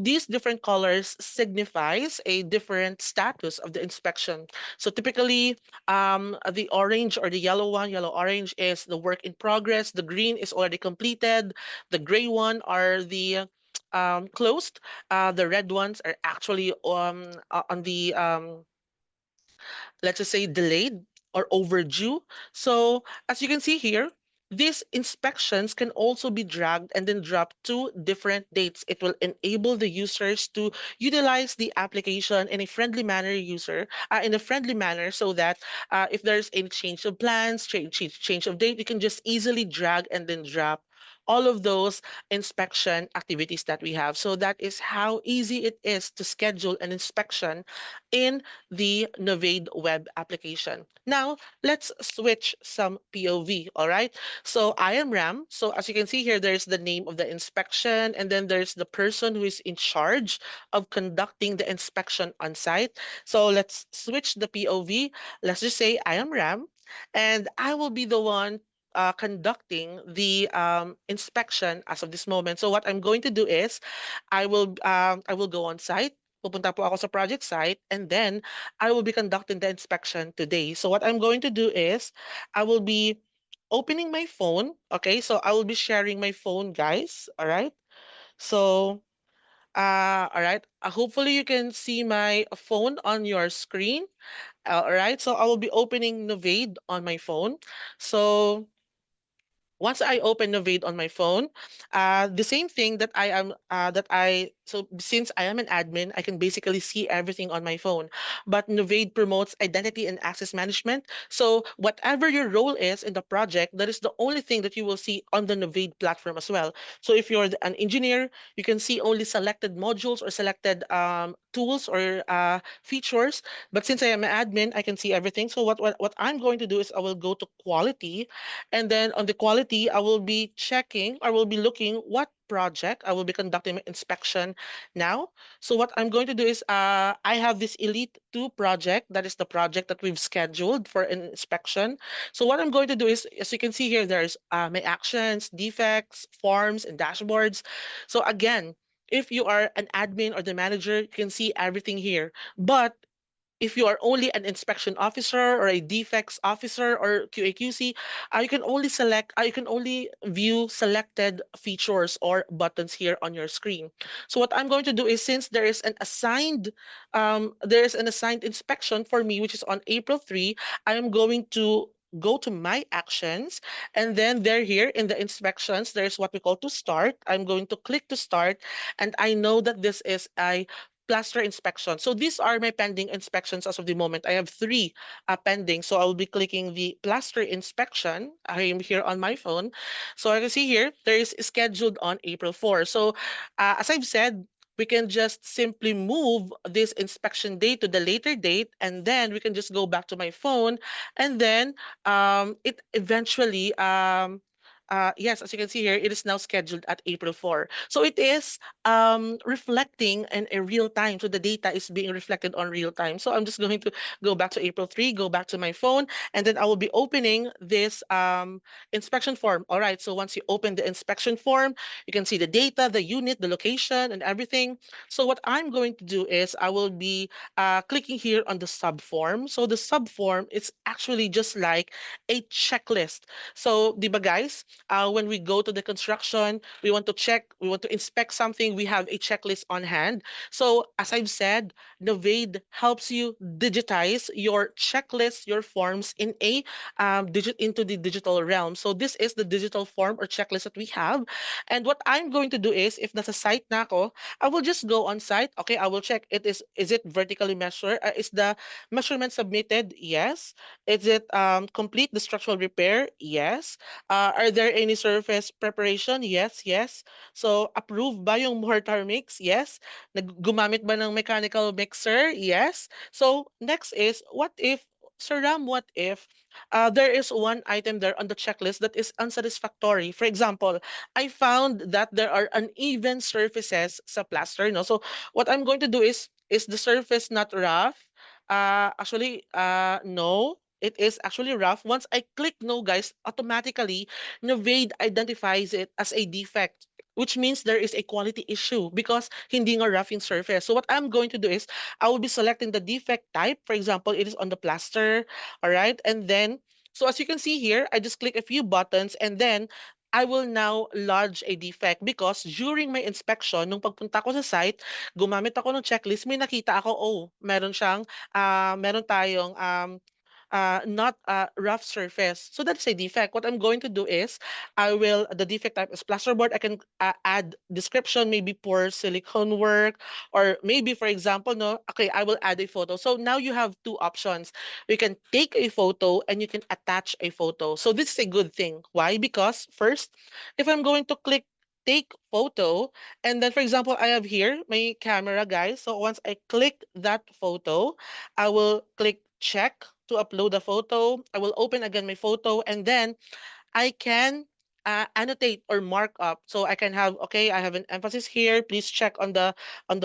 these different colors signifies a different status of the inspection. So typically, the orange or the yellow one, yellow-orange is the work in progress. The green is already completed. The gray one are the closed. The red ones are actually on the let's just say delayed or overdue. So as you can see here, these inspections can also be dragged and then dropped to different dates. It will enable the users to utilize the application in a friendly manner, so that if there's any change of plans, change of date, you can just easily drag and then drop all of those inspection activities that we have. So that is how easy it is to schedule an inspection in the Novade web application. Now, let's switch some POV, all right? So I am Ram. So as you can see here, there's the name of the inspection, and then there's the person who is in charge of conducting the inspection on site. So let's switch the POV. Let's just say I am Ram, and I will be the one conducting the inspection as of this moment. So what I'm going to do is I will go on site. Pupunta po ako sa project site, and then I will be conducting the inspection today. So what I'm going to do is I will be opening my phone. Okay, so I will be sharing my phone, guys. All right. So all right. Hopefully you can see my phone on your screen. All right. So I will be opening Novade on my phone. So once I open Novade on my phone, the same thing that I am that I so since I am an admin, I can basically see everything on my phone. But Novade promotes identity and access management. So whatever your role is in the project, that is the only thing that you will see on the Novade platform as well. So if you're an engineer, you can see only selected modules or selected tools or features. But since I am an admin, I can see everything. So what I'm going to do is I will go to quality, and then on the quality, I will be checking, I will be looking what project I will be conducting my inspection now. So what I'm going to do is I have this Elite 2 project. That is the project that we've scheduled for an inspection. So what I'm going to do is, as you can see here, there's my actions, defects, forms, and dashboards. So again, if you are an admin or the manager, you can see everything here. But if you are only an inspection officer or a defects officer or QA/QC, you can only view selected features or buttons here on your screen. So what I'm going to do is, since there is an assigned inspection for me, which is on April 3, I am going to go to my actions, and then there here in the inspections, there's what we call to start. I'm going to click to start, and I know that this is a plaster inspection. So these are my pending inspections as of the moment. I have three pending. So I will be clicking the plaster inspection. I am here on my phone. So I can see here, there is scheduled on April 4. So as I've said, we can just simply move this inspection date to the later date, and then we can just go back to my phone, and then it eventually yes, as you can see here, it is now scheduled at April 4. So it is reflecting in a real time. So the data is being reflected on real time. So I'm just going to go back to April 3, go back to my phone, and then I will be opening this inspection form. All right, so once you open the inspection form, you can see the data, the unit, the location, and everything. So what I'm going to do is I will be clicking here on the sub form. So the sub form is actually just like a checklist. So, di ba guys, when we go to the construction, we want to inspect something, we have a checklist on hand. So, as I've said, Novade helps you digitize your checklist, your forms in a into the digital realm. So, this is the digital form or checklist that we have. And what I'm going to do is, if nasa site na ako, I will just go on site. Okay, I will check is it vertically measured? Is the measurement submitted? Yes. Is it complete the structural repair? Yes. Are there any surface preparation? Yes, yes. So, approved ba yung mortar mix? Yes. Gumamit ba ng mechanical mixer? Yes. So, next is, what if, Sir Ram, what if there is one item there on the checklist that is unsatisfactory? For example, I found that there are uneven surfaces sa plaster, no? So, what I'm going to do is the surface not rough? Actually, no. It is actually rough. Once I click no, guys, automatically Novade identifies it as a defect. which means there is a quality issue because hindi nga rough in surface. So what I'm going to do is I will be selecting the defect type. For example, it is on the plaster, all right? And then, so as you can see here, I just click a few buttons and then I will now lodge a defect because during my inspection, nung pagpunta ko sa site, gumamit ako ng checklist, may nakita ako, oh, meron tayong not a rough surface. So that's a defect. What I'm going to do is the defect type is plasterboard. I can add description, maybe poor silicone work, or maybe, for example, no, okay, I will add a photo. So now you have two options. You can take a photo and you can attach a photo. So this is a good thing. Why? Because first, if I'm going to click take photo, and then for example, I have here my camera, guys. So once I click that photo, I will click check to upload a photo. I will open again my photo and then I can annotate or mark up. So I can have, okay, I have an emphasis here. Please check on the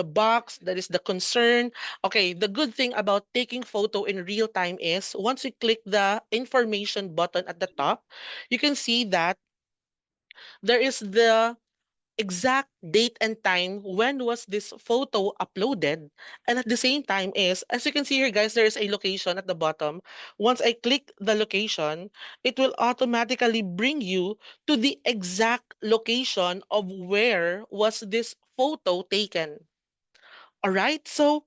box. That is the concern. Okay, the good thing about taking photo in real time is once you click the information button at the top, you can see that there is the exact date and time when was this photo uploaded, and at the same time is, as you can see here, guys, there is a location at the bottom. Once I click the location, it will automatically bring you to the exact location of where was this photo taken. All right, so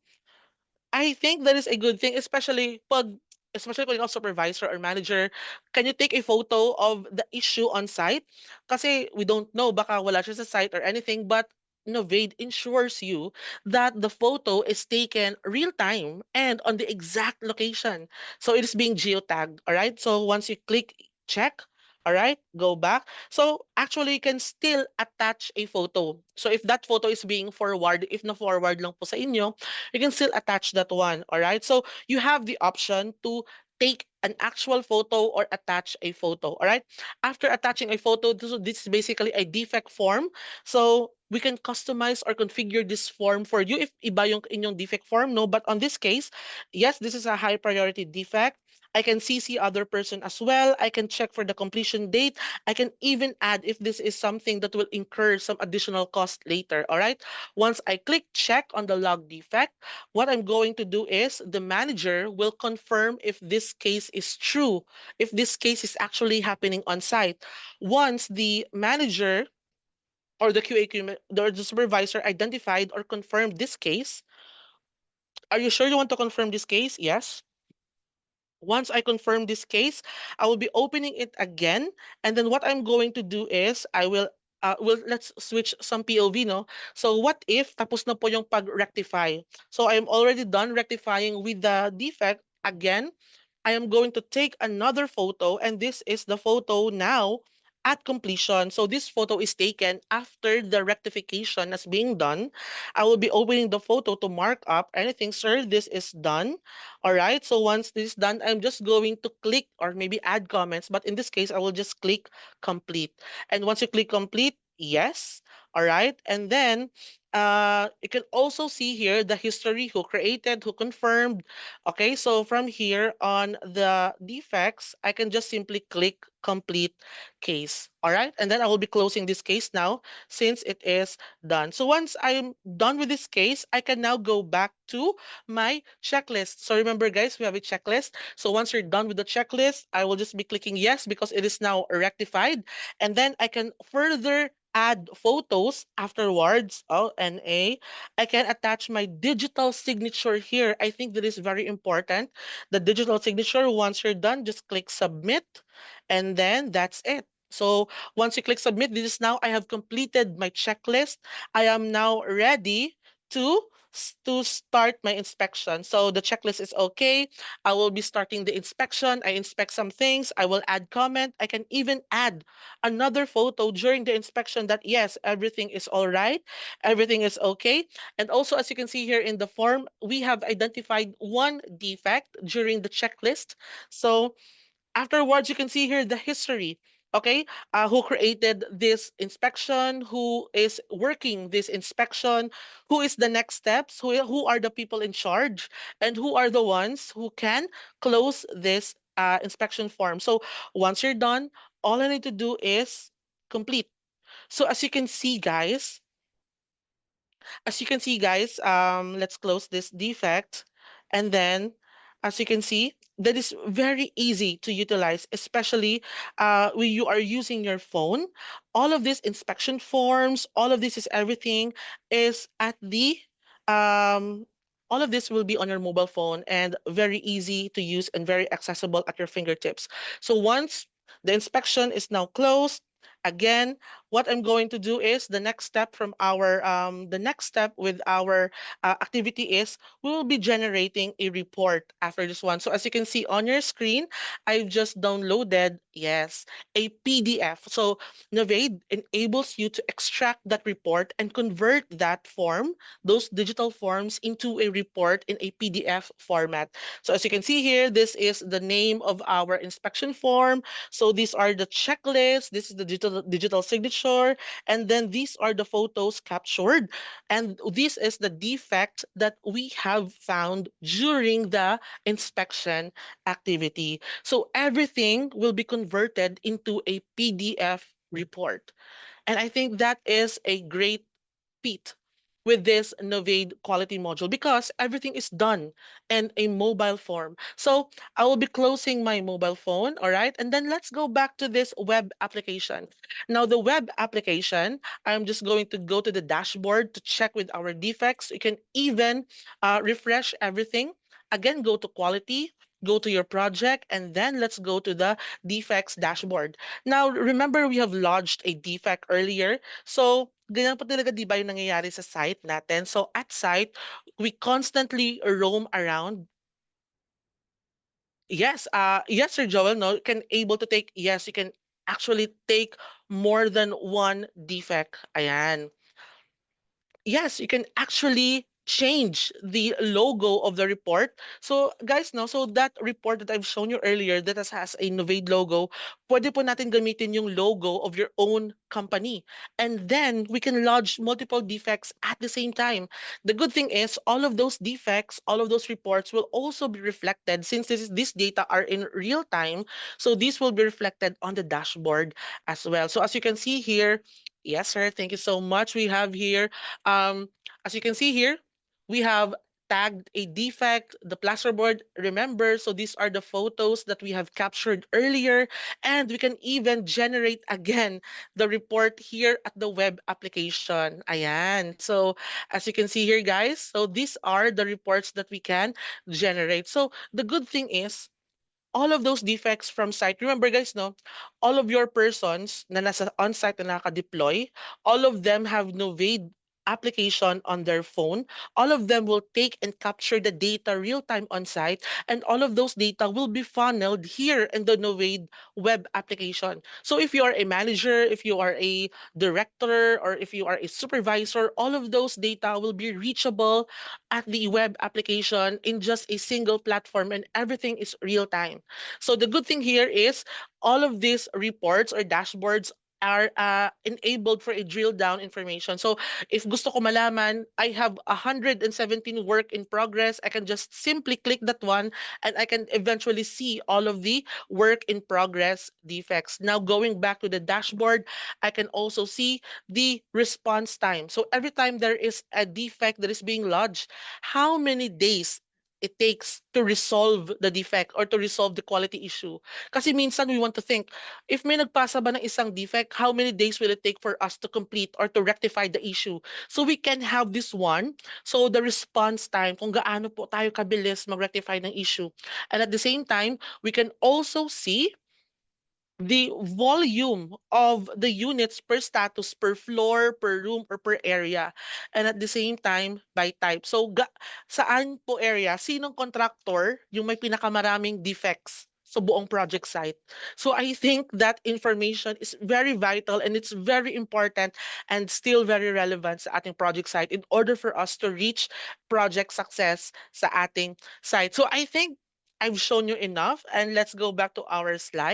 I think that is a good thing, especially kung ikaw supervisor or manager, can you take a photo of the issue on site? Kasi we don't know, baka wala siya sa site or anything, but Novade ensures you that the photo is taken real time and on the exact location. So it is being geotagged, all right? So once you click check, all right, go back. So actually, you can still attach a photo. So if that photo is being forward, if na forward lang po sa inyo, you can still attach that one. All right. So you have the option to take an actual photo or attach a photo. All right. After attaching a photo, this is basically a defect form. So we can customize or configure this form for you if iba yung inyong defect form. No, but on this case, yes, this is a high priority defect. I can CC other person as well. I can check for the completion date. I can even add if this is something that will incur some additional cost later. All right. Once I click check on the log defect, what I'm going to do is the manager will confirm if this case is true, if this case is actually happening on site. Once the manager or the or the supervisor identified or confirmed this case, are you sure you want to confirm this case? Yes. Once I confirm this case, I will be opening it again. And then what I'm going to do is let's switch some POV, no? So what if tapos na po yung pag-rectify? So I'm already done rectifying with the defect. Again, I am going to take another photo, and this is the photo now at completion. So this photo is taken after the rectification is being done. I will be opening the photo to mark up anything, sir. This is done. All right. So once this is done, I'm just going to click or maybe add comments. But in this case, I will just click complete. And once you click complete, yes. All right. And then you can also see here the history, who created, who confirmed. Okay, so from here on the defects, I can just simply click complete case. All right, and then I will be closing this case now since it is done. So once I'm done with this case, I can now go back to my checklist. So remember, guys, we have a checklist. So once you're done with the checklist, I will just be clicking yes because it is now rectified. And then I can further add photos afterwards. Oh, NA. I can attach my digital signature here. I think that is very important. The digital signature, once you're done, just click submit, and then that's it. So once you click submit, this is now I have completed my checklist. I am now ready to to start my inspection. So the checklist is okay. I will be starting the inspection. I inspect some things. I will add comment. I can even add another photo during the inspection that yes, everything is all right. Everything is okay. And also, as you can see here in the form, we have identified one defect during the checklist. So afterwards, you can see here the history. Okay, who created this inspection, who is working this inspection, who is the next steps, who are the people in charge, and who are the ones who can close this inspection form. So once you're done, all I need to do is complete. So as you can see, guys, let's close this defect. And then, as you can see, that is very easy to utilize, especially when you are using your phone. All of these inspection forms, all of this is everything is at the, um, all of this will be on your mobile phone and very easy to use and very accessible at your fingertips. So once the inspection is now closed, again, what I'm going to do is the next step with our activity is we will be generating a report after this one. So as you can see on your screen, I've just downloaded, yes, a PDF. So Navade enables you to extract that report and convert that form, those digital forms, into a report in a PDF format. So as you can see here, this is the name of our inspection form. So these are the checklists, this is the digital signature, and then these are the photos captured. And this is the defect that we have found during the inspection activity. So everything will be converted into a PDF report. And I think that is a great feat with this Novade quality module because everything is done in a mobile form. So I will be closing my mobile phone, all right? And then let's go back to this web application. Now, the web application, I'm just going to go to the dashboard to check with our defects. You can even refresh everything. Again, go to quality, go to your project, and then let's go to the defects dashboard. Now, remember we have lodged a defect earlier. So, ganyan po talaga 'di ba yung nangyayari sa site natin. So, at site, we constantly roam around. Yes, Sir Joel, no, you can actually take more than one defect. Ayan. Yes, you can actually change the logo of the report. So guys, no, so that report that I've shown you earlier that has a Novade logo, pwede po natin gamitin yung logo of your own company. And then we can lodge multiple defects at the same time. The good thing is all of those defects, all of those reports will also be reflected since this data are in real time. So these will be reflected on the dashboard as well. So as you can see here, yes, sir, thank you so much. We have here um, as you can see here, we have tagged a defect, the plasterboard, remember, so these are the photos that we have captured earlier, and we can even generate again the report here at the web application. Ayan. So as you can see here, guys, so these are the reports that we can generate. So the good thing is, all of those defects from site, remember guys, no, all of your persons na nasa on-site na naka-deploy, all of them have Novade application on their phone. All of them will take and capture the data real time on site, and all of those data will be funneled here in the Novade web application. So if you are a manager, if you are a director, or if you are a supervisor, all of those data will be reachable at the web application in just a single platform, and everything is real time. So the good thing here is all of these reports or dashboards are enabled for a drill down information. So if gusto ko malaman, I have 117 work in progress, I can just simply click that one and I can eventually see all of the work in progress defects. Now going back to the dashboard, I can also see the response time. So every time there is a defect that is being lodged, how many days it takes to resolve the defect or to resolve the quality issue. Kasi minsan we want to think, if may nagpasa ba ng isang defect, how many days will it take for us to complete or to rectify the issue? So we can have this one. So the response time, kung gaano po tayo kabilis mag-rectify ng issue. And at the same time, we can also see the volume of the units per status, per floor, per room, or per area. And at the same time, by type. So, saan po area, sinong contractor yung may pinakamaraming defects sa buong project site. So I think that information is very vital and it's very important and still very relevant sa ating project site in order for us to reach project success sa ating site. So I think I've shown you enough and let's go back to our slide.